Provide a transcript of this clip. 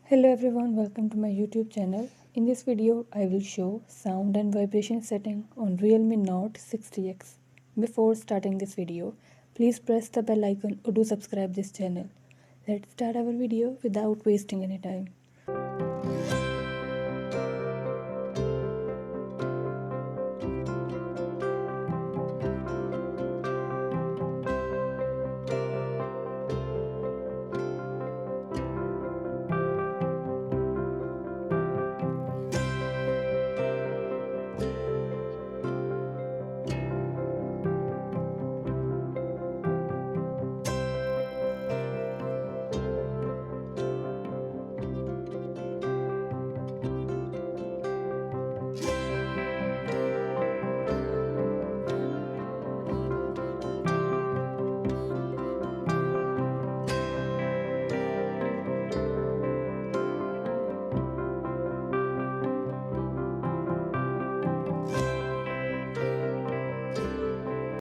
Hello everyone, welcome to my YouTube channel. In this video, I will show sound and vibration setting on Realme Note 60X. Before starting this video, please press the bell icon or do subscribe this channel. Let's start our video without wasting any time.